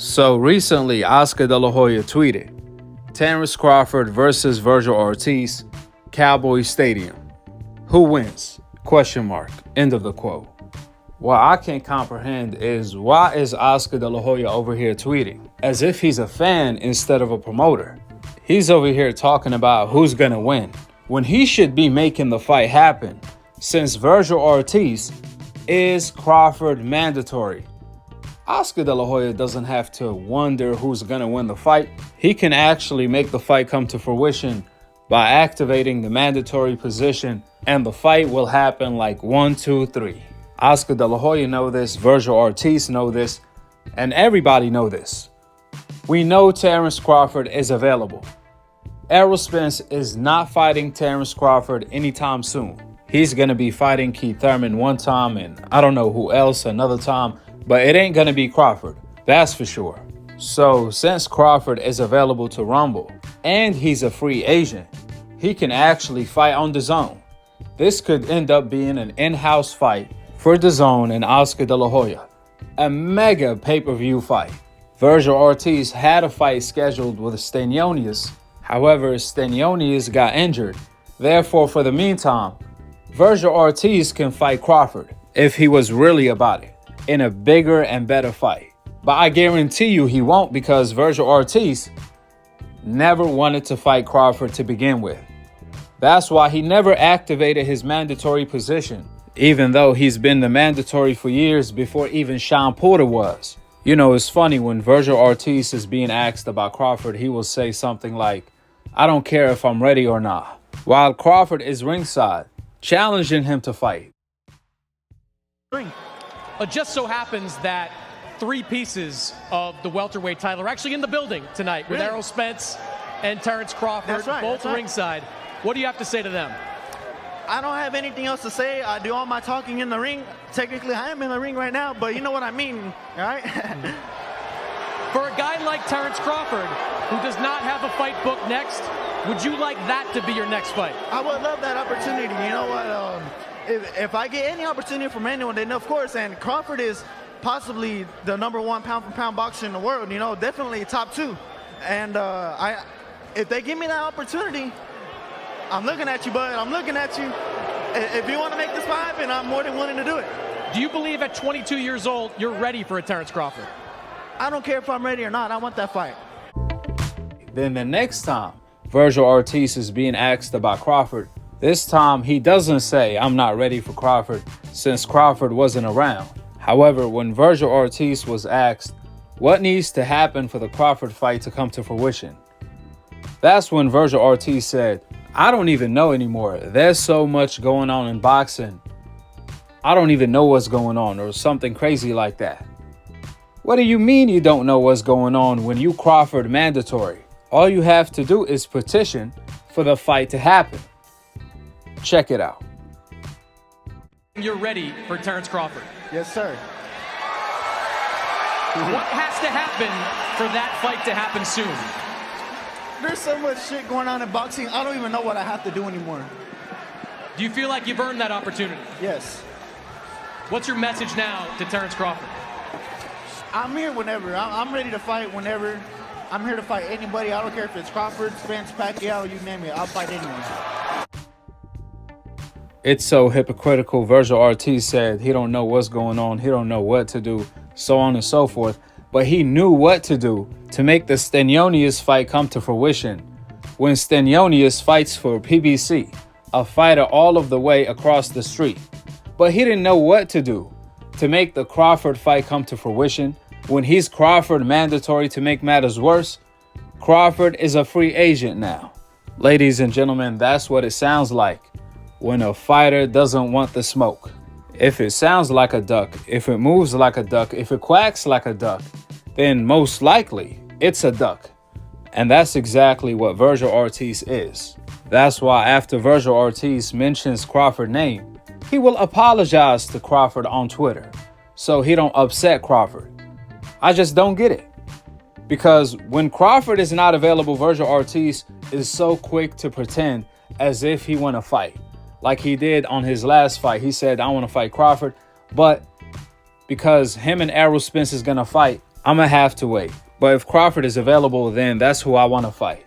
So recently, Oscar De La Hoya tweeted, Terence Crawford versus Vergil Ortiz, Cowboy Stadium. Who wins? Question mark. End of the quote. What I can't comprehend is why is Oscar De La Hoya over here tweeting as if he's a fan instead of a promoter? He's over here talking about who's gonna win when he should be making the fight happen, since Vergil Ortiz is Crawford mandatory. Oscar De La Hoya doesn't have to wonder who's gonna win the fight. He can actually make the fight come to fruition by activating the mandatory position, and the fight will happen like 1, 2, 3. Oscar De La Hoya know this, Vergil Ortiz know this, and everybody know this. We know Terence Crawford is available. Errol Spence is not fighting Terence Crawford anytime soon. He's gonna be fighting Keith Thurman one time, and I don't know who else another time, but it ain't gonna be Crawford, that's for sure. So since Crawford is available to Rumble and he's a free agent, he can actually fight on DAZN. This could end up being an in-house fight for DAZN and Oscar De La Hoya, a mega pay-per-view fight. Vergil Ortiz had a fight scheduled with Stanionis. However, Stanionis got injured. Therefore, for the meantime, Vergil Ortiz can fight Crawford if he was really about it, in a bigger and better fight. But I guarantee you he won't, because Vergil Ortiz never wanted to fight Crawford to begin with. That's why he never activated his mandatory position, even though he's been the mandatory for years before even Sean Porter was. You know, it's funny when Vergil Ortiz is being asked about Crawford, he will say something like, I don't care if I'm ready or not, while Crawford is ringside, challenging him to fight. It just so happens that 3 pieces of the welterweight title are actually in the building tonight with Errol Spence and Terence Crawford, both ringside. What do you have to say to them? I don't have anything else to say. I do all my talking in the ring. Technically, I am in the ring right now, but you know what I mean, all right? For a guy like Terence Crawford, who does not have a fight booked next, would you like that to be your next fight? I would love that opportunity. You know what? If I get any opportunity from anyone, then of course, and Crawford is possibly the #1 pound-for-pound boxer in the world, you know, definitely top 2. And if they give me that opportunity, I'm looking at you, bud. I'm looking at you. If you want to make this fight happen, I'm more than willing to do it. Do you believe at 22 years old, you're ready for a Terence Crawford? I don't care if I'm ready or not. I want that fight. Then the next time Vergil Ortiz is being asked about Crawford, this time he doesn't say, I'm not ready for Crawford, since Crawford wasn't around. However, when Vergil Ortiz was asked what needs to happen for the Crawford fight to come to fruition, that's when Vergil Ortiz said, I don't even know anymore. There's so much going on in boxing. I don't even know what's going on, or something crazy like that. What do you mean you don't know what's going on when you Crawford mandatory? All you have to do is petition for the fight to happen. Check it out. You're ready for Terence Crawford? Yes, sir. What has to happen for that fight to happen soon? There's so much shit going on in boxing, I don't even know what I have to do anymore. Do you feel like you've earned that opportunity? Yes. What's your message now to Terence Crawford? I'm here whenever. I'm ready to fight whenever. I'm here to fight anybody. I don't care if it's Crawford, Spence, Pacquiao, you name it. I'll fight anyone. It's so hypocritical. Vergil Ortiz said he don't know what's going on. He don't know what to do, so on and so forth. But he knew what to do to make the Stanionis fight come to fruition. When Stanionis fights for PBC, a fighter all of the way across the street. But he didn't know what to do to make the Crawford fight come to fruition. When he's Crawford mandatory, to make matters worse, Crawford is a free agent now. Ladies and gentlemen, that's what it sounds like when a fighter doesn't want the smoke. If it sounds like a duck, if it moves like a duck, if it quacks like a duck, then most likely it's a duck. And that's exactly what Vergil Ortiz is. That's why after Vergil Ortiz mentions Crawford's name, he will apologize to Crawford on Twitter so he don't upset Crawford. I just don't get it. Because when Crawford is not available, Vergil Ortiz is so quick to pretend as if he want to fight. Like he did on his last fight. He said, I want to fight Crawford. But because him and Errol Spence is going to fight, I'm going to have to wait. But if Crawford is available, then that's who I want to fight.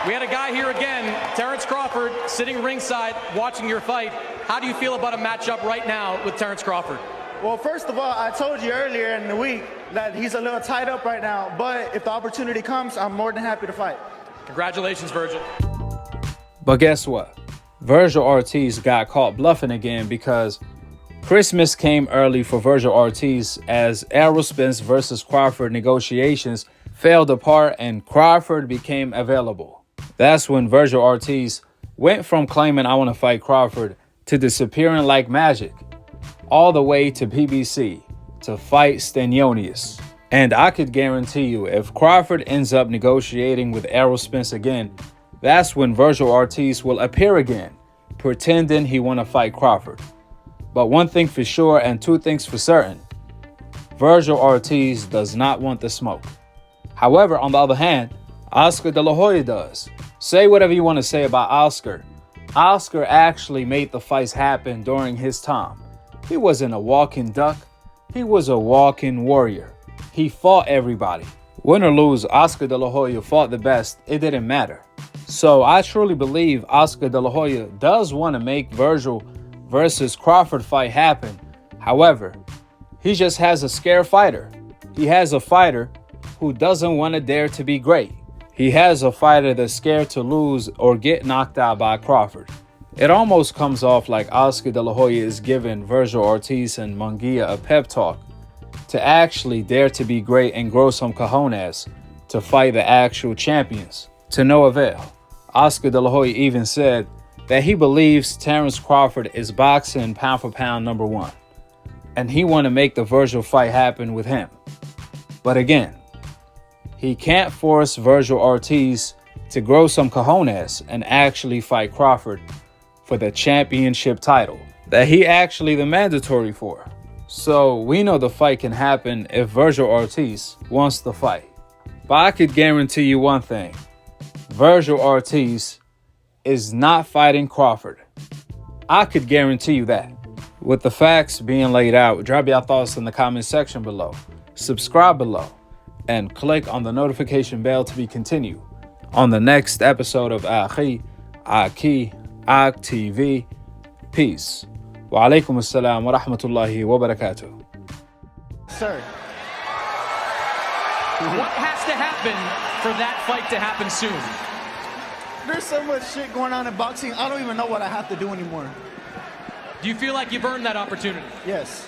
We had a guy here again, Terence Crawford, sitting ringside watching your fight. How do you feel about a matchup right now with Terence Crawford? Well, first of all, I told you earlier in the week that he's a little tied up right now. But if the opportunity comes, I'm more than happy to fight. Congratulations, Vergil. But guess what? Vergil Ortiz got caught bluffing again because Christmas came early for Vergil Ortiz as Errol Spence versus Crawford negotiations failed apart and Crawford became available. That's when Vergil Ortiz went from claiming I want to fight Crawford to disappearing like magic, all the way to PBC to fight Stanionis. And I could guarantee you, if Crawford ends up negotiating with Errol Spence again, that's when Vergil Ortiz will appear again, pretending he want to fight Crawford. But one thing for sure and two things for certain, Vergil Ortiz does not want the smoke. However, on the other hand, Oscar De La Hoya does. Say whatever you want to say about Oscar. Oscar actually made the fights happen during his time. He wasn't a walking duck. He was a walking warrior. He fought everybody. Win or lose, Oscar De La Hoya fought the best. It didn't matter. So I truly believe Oscar De La Hoya does want to make Vergil versus Crawford fight happen. However, he just has a scared fighter. He has a fighter who doesn't want to dare to be great. He has a fighter that's scared to lose or get knocked out by Crawford. It almost comes off like Oscar De La Hoya is giving Vergil Ortiz and Munguia a pep talk to actually dare to be great and grow some cojones to fight the actual champions. To no avail. Oscar De La Hoya even said that he believes Terence Crawford is boxing pound for pound number one. And he want to make the Vergil fight happen with him. But again, he can't force Vergil Ortiz to grow some cojones and actually fight Crawford for the championship title that he actually the mandatory for. So we know the fight can happen if Vergil Ortiz wants the fight. But I could guarantee you one thing. Vergil Ortiz is not fighting Crawford. I could guarantee you that. With the facts being laid out, drop your thoughts in the comment section below. Subscribe below. And click on the notification bell to be continued on the next episode of Akhi, Akhi TV. Peace. Wa alaikum assalam wa rahmatullahi wa barakatuh. Sir. What has to happen for that fight to happen soon? There's so much shit going on in boxing, I don't even know what I have to do anymore. Do you feel like you've earned that opportunity? Yes.